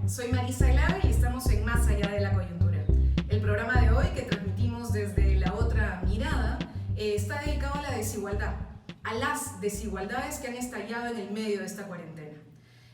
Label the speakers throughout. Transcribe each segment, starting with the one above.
Speaker 1: Soy Marisa Aguilar y estamos en Más Allá de la Coyuntura. El programa de hoy, que transmitimos desde La Otra Mirada, está dedicado a la desigualdad, a las desigualdades que han estallado en el medio de esta cuarentena.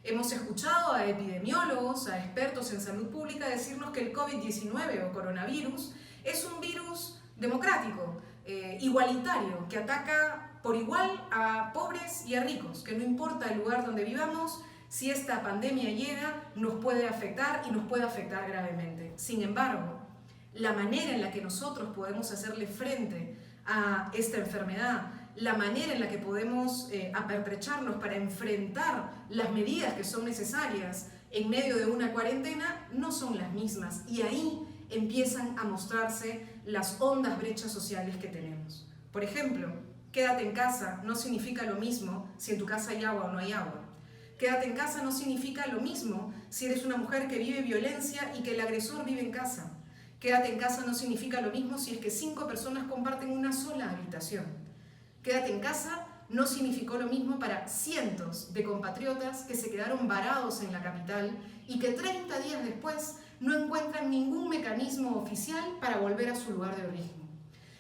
Speaker 1: Hemos escuchado a epidemiólogos, a expertos en salud pública decirnos que el COVID-19 o coronavirus es un virus democrático, igualitario, que ataca por igual a pobres y a ricos, que no importa el lugar donde vivamos, si esta pandemia llega, nos puede afectar y nos puede afectar gravemente. Sin embargo, la manera en la que nosotros podemos hacerle frente a esta enfermedad, la manera en la que podemos apertrecharnos para enfrentar las medidas que son necesarias en medio de una cuarentena, no son las mismas. Y ahí empiezan a mostrarse las hondas brechas sociales que tenemos. Por ejemplo, quédate en casa no significa lo mismo si en tu casa hay agua o no hay agua. Quédate en casa no significa lo mismo si eres una mujer que vive violencia y que el agresor vive en casa. Quédate en casa no significa lo mismo si es que 5 personas comparten una sola habitación. Quédate en casa no significó lo mismo para cientos de compatriotas que se quedaron varados en la capital y que 30 días después no encuentran ningún mecanismo oficial para volver a su lugar de origen.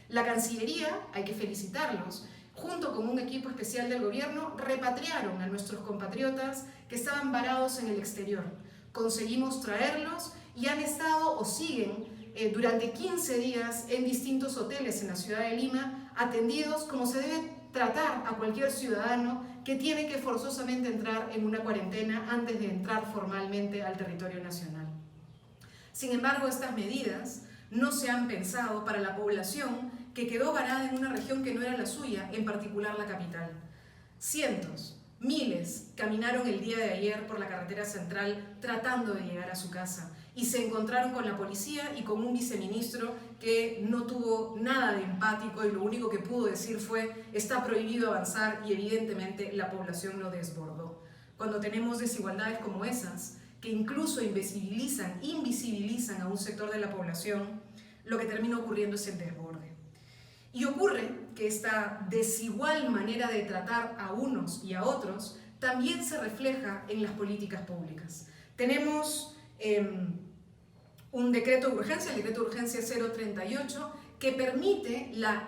Speaker 1: La Cancillería, hay que felicitarlos, junto con un equipo especial del gobierno, repatriaron a nuestros compatriotas que estaban varados en el exterior. Conseguimos traerlos y han estado o siguen durante 15 días en distintos hoteles en la ciudad de Lima, atendidos como se debe tratar a cualquier ciudadano que tiene que forzosamente entrar en una cuarentena antes de entrar formalmente al territorio nacional. Sin embargo, estas medidas no se han pensado para la población que quedó varada en una región que no era la suya, en particular la capital. Cientos, miles caminaron el día de ayer por la carretera central tratando de llegar a su casa y se encontraron con la policía y con un viceministro que no tuvo nada de empático y lo único que pudo decir fue: está prohibido avanzar, y evidentemente la población lo desbordó. Cuando tenemos desigualdades como esas, que incluso invisibilizan a un sector de la población, lo que termina ocurriendo es el desborde. Y ocurre que esta desigual manera de tratar a unos y a otros también se refleja en las políticas públicas. Tenemos un decreto de urgencia, el decreto de urgencia 038, que permite la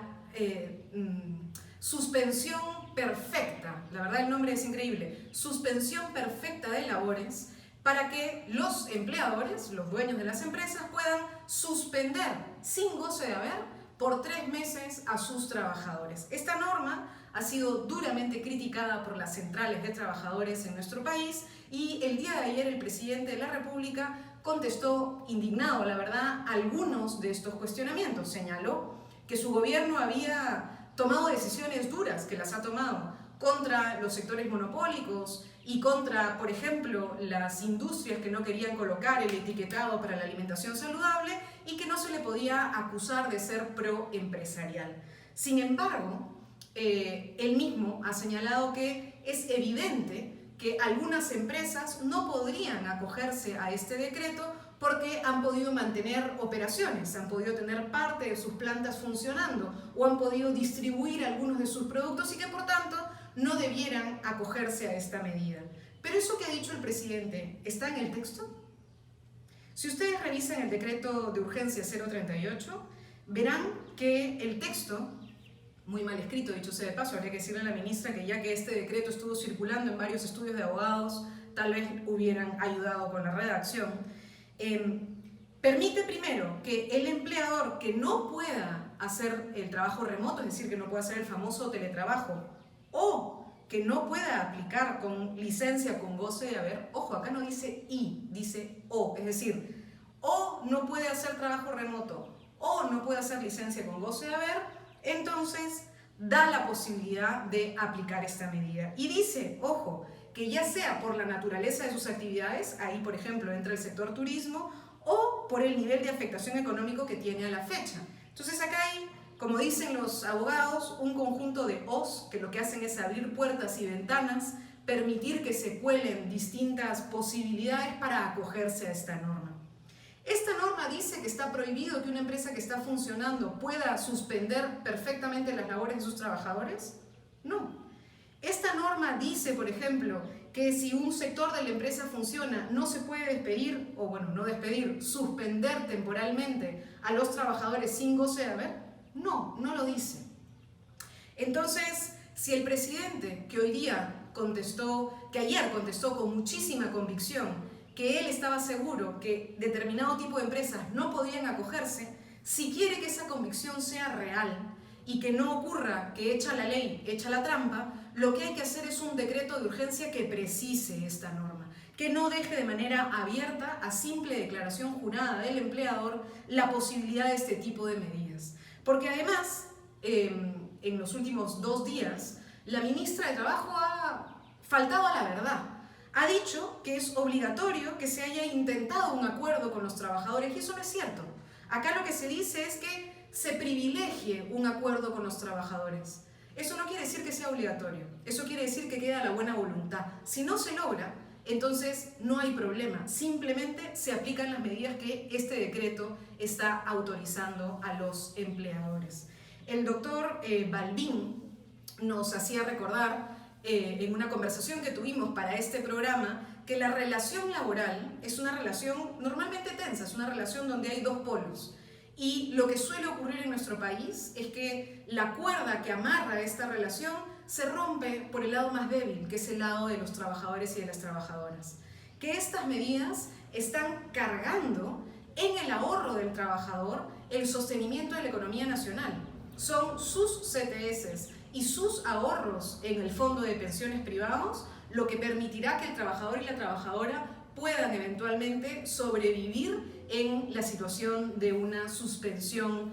Speaker 1: suspensión perfecta, la verdad el nombre es increíble, suspensión perfecta de labores, para que los empleadores, los dueños de las empresas, puedan suspender sin goce de haber por 3 meses a sus trabajadores. Esta norma ha sido duramente criticada por las centrales de trabajadores en nuestro país y el día de ayer el presidente de la República contestó indignado, la verdad, algunos de estos cuestionamientos. Señaló que su gobierno había tomado decisiones duras, que las ha tomado contra los sectores monopólicos y contra, por ejemplo, las industrias que no querían colocar el etiquetado para la alimentación saludable y que no se le podía acusar de ser pro-empresarial. Sin embargo, él mismo ha señalado que es evidente que algunas empresas no podrían acogerse a este decreto porque han podido mantener operaciones, han podido tener parte de sus plantas funcionando o han podido distribuir algunos de sus productos y que por tanto no debieran acogerse a esta medida. Pero eso que ha dicho el presidente, ¿está en el texto? Si ustedes revisan el decreto de urgencia 038, verán que el texto, muy mal escrito, dicho sea de paso, habría que decirle a la ministra que ya que este decreto estuvo circulando en varios estudios de abogados, tal vez hubieran ayudado con la redacción, permite primero que el empleador que no pueda hacer el trabajo remoto, es decir, que no pueda hacer el famoso teletrabajo, o que no pueda aplicar con licencia con goce de haber, ojo, acá no dice y, dice o, es decir, o no puede hacer trabajo remoto o no puede hacer licencia con goce de haber, entonces da la posibilidad de aplicar esta medida. Y dice, ojo, que ya sea por la naturaleza de sus actividades, ahí por ejemplo entra el sector turismo, o por el nivel de afectación económico que tiene a la fecha. Entonces acá hay, como dicen los abogados, un conjunto de os que lo que hacen es abrir puertas y ventanas, permitir que se cuelen distintas posibilidades para acogerse a esta norma. ¿Esta norma dice que está prohibido que una empresa que está funcionando pueda suspender perfectamente las labores de sus trabajadores? No. Esta norma dice, por ejemplo, que si un sector de la empresa funciona, no se puede despedir, o bueno, no despedir, suspender temporalmente a los trabajadores sin goce de haber? No, no lo dice. Entonces, si el presidente que ayer contestó con muchísima convicción que él estaba seguro que determinado tipo de empresas no podían acogerse, si quiere que esa convicción sea real y que no ocurra que echa la ley, echa la trampa, lo que hay que hacer es un decreto de urgencia que precise esta norma, que no deje de manera abierta, a simple declaración jurada del empleador, la posibilidad de este tipo de medidas. Porque además, en los últimos 2 días, la ministra de Trabajo ha faltado a la verdad. Ha dicho que es obligatorio que se haya intentado un acuerdo con los trabajadores, y eso no es cierto. Acá lo que se dice es que se privilegie un acuerdo con los trabajadores. Eso no quiere decir que sea obligatorio, eso quiere decir que queda la buena voluntad. Si no se logra, entonces no hay problema, simplemente se aplican las medidas que este decreto está autorizando a los empleadores. El doctor Balbín nos hacía recordar en una conversación que tuvimos para este programa que la relación laboral es una relación normalmente tensa, es una relación donde hay 2 polos. Y lo que suele ocurrir en nuestro país es que la cuerda que amarra esta relación se rompe por el lado más débil, que es el lado de los trabajadores y de las trabajadoras. Que estas medidas están cargando en el ahorro del trabajador el sostenimiento de la economía nacional. Son sus CTS y sus ahorros en el fondo de pensiones privados lo que permitirá que el trabajador y la trabajadora puedan eventualmente sobrevivir en la situación de una suspensión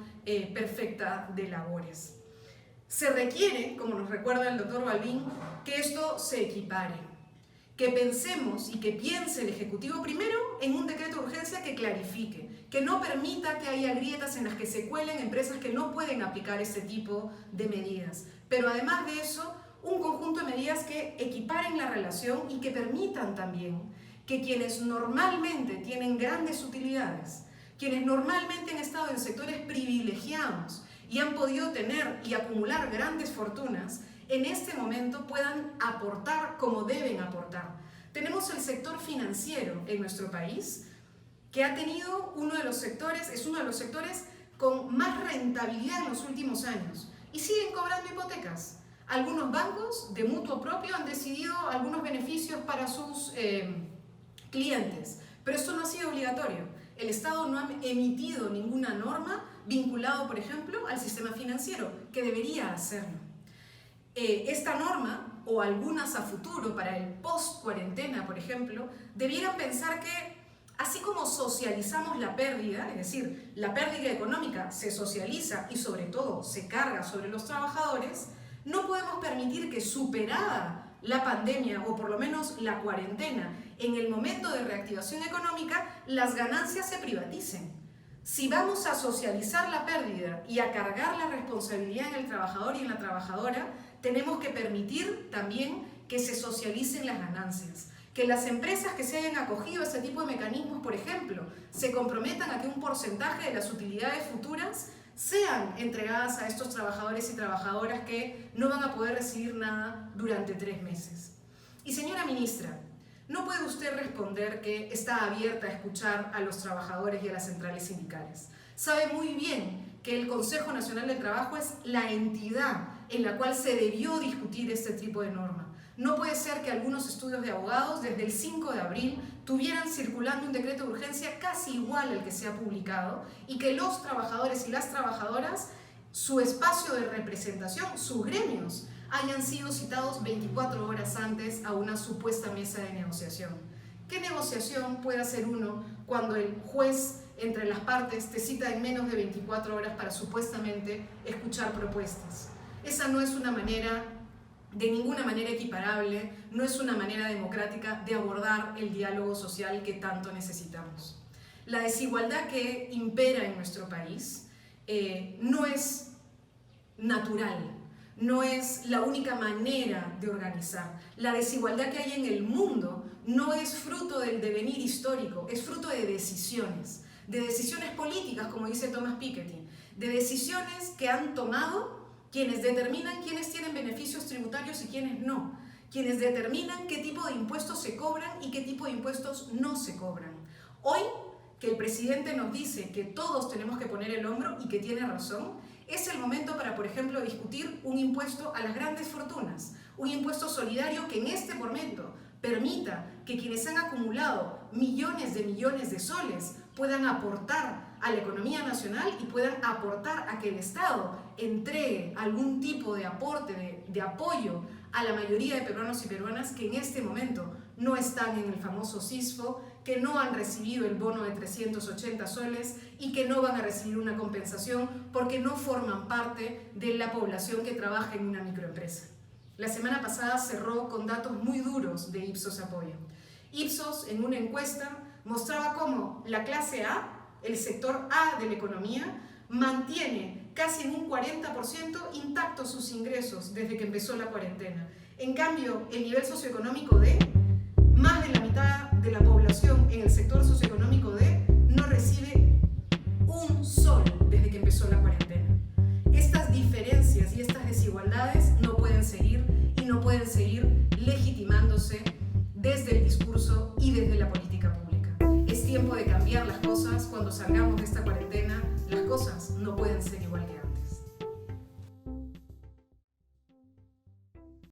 Speaker 1: perfecta de labores. Se requiere, como nos recuerda el doctor Balbín, que esto se equipare, que pensemos y que piense el Ejecutivo primero en un decreto de urgencia que clarifique, que no permita que haya grietas en las que se cuelen empresas que no pueden aplicar este tipo de medidas. Pero además de eso, un conjunto de medidas que equiparen la relación y que permitan también que quienes normalmente tienen grandes utilidades, quienes normalmente han estado en sectores privilegiados y han podido tener y acumular grandes fortunas, en este momento puedan aportar como deben aportar. Tenemos el sector financiero en nuestro país, que ha tenido es uno de los sectores con más rentabilidad en los últimos años y siguen cobrando hipotecas. Algunos bancos de mutuo propio han decidido algunos beneficios para sus clientes, pero esto no ha sido obligatorio. El Estado no ha emitido ninguna norma vinculado, por ejemplo, al sistema financiero, que debería hacerlo. Esta norma, o algunas a futuro para el post-cuarentena, por ejemplo, debieran pensar que, así como socializamos la pérdida, es decir, la pérdida económica se socializa y sobre todo se carga sobre los trabajadores, no podemos permitir que, superada la pandemia o por lo menos la cuarentena, en el momento de reactivación económica, las ganancias se privaticen. Si vamos a socializar la pérdida y a cargar la responsabilidad en el trabajador y en la trabajadora, tenemos que permitir también que se socialicen las ganancias. Que las empresas que se hayan acogido a este tipo de mecanismos, por ejemplo, se comprometan a que un porcentaje de las utilidades futuras sean entregadas a estos trabajadores y trabajadoras que no van a poder recibir nada durante 3 meses. Y señora ministra, no puede usted responder que está abierta a escuchar a los trabajadores y a las centrales sindicales. Sabe muy bien que el Consejo Nacional del Trabajo es la entidad en la cual se debió discutir este tipo de norma. No puede ser que algunos estudios de abogados desde el 5 de abril tuvieran circulando un decreto de urgencia casi igual al que se ha publicado y que los trabajadores y las trabajadoras, su espacio de representación, sus gremios, hayan sido citados 24 horas antes a una supuesta mesa de negociación. ¿Qué negociación puede hacer uno cuando el juez entre las partes te cita en menos de 24 horas para supuestamente escuchar propuestas? Esa no es una manera, de ninguna manera equiparable, no es una manera democrática de abordar el diálogo social que tanto necesitamos. La desigualdad que impera en nuestro país no es natural, no es la única manera de organizar. La desigualdad que hay en el mundo no es fruto del devenir histórico, es fruto de decisiones políticas, como dice Thomas Piketty, de decisiones que han tomado quienes determinan quiénes tienen beneficios tributarios y quiénes no, quienes determinan qué tipo de impuestos se cobran y qué tipo de impuestos no se cobran. Hoy, que el presidente nos dice que todos tenemos que poner el hombro y que tiene razón, es el momento para, por ejemplo, discutir un impuesto a las grandes fortunas, un impuesto solidario que en este momento permita que quienes han acumulado millones de soles puedan aportar a la economía nacional y puedan aportar a que el Estado entregue algún tipo de aporte, de apoyo a la mayoría de peruanos y peruanas que en este momento no están en el famoso CISFO, que no han recibido el bono de 380 soles y que no van a recibir una compensación porque no forman parte de la población que trabaja en una microempresa. La semana pasada cerró con datos muy duros de Ipsos Apoyo. Ipsos, en una encuesta, mostraba cómo la clase A, el sector A de la economía, mantiene casi en un 40% intactos sus ingresos desde que empezó la cuarentena. En cambio, el nivel socioeconómico D, más de la mitad de la población en el sector socioeconómico D no recibe un sol desde que empezó la cuarentena. Estas diferencias y estas desigualdades no pueden seguir y no pueden seguir legitimándose desde el discurso y desde la política pública. Es tiempo de cambiar las cosas. Cuando salgamos de esta cuarentena, las cosas no pueden ser igual que antes.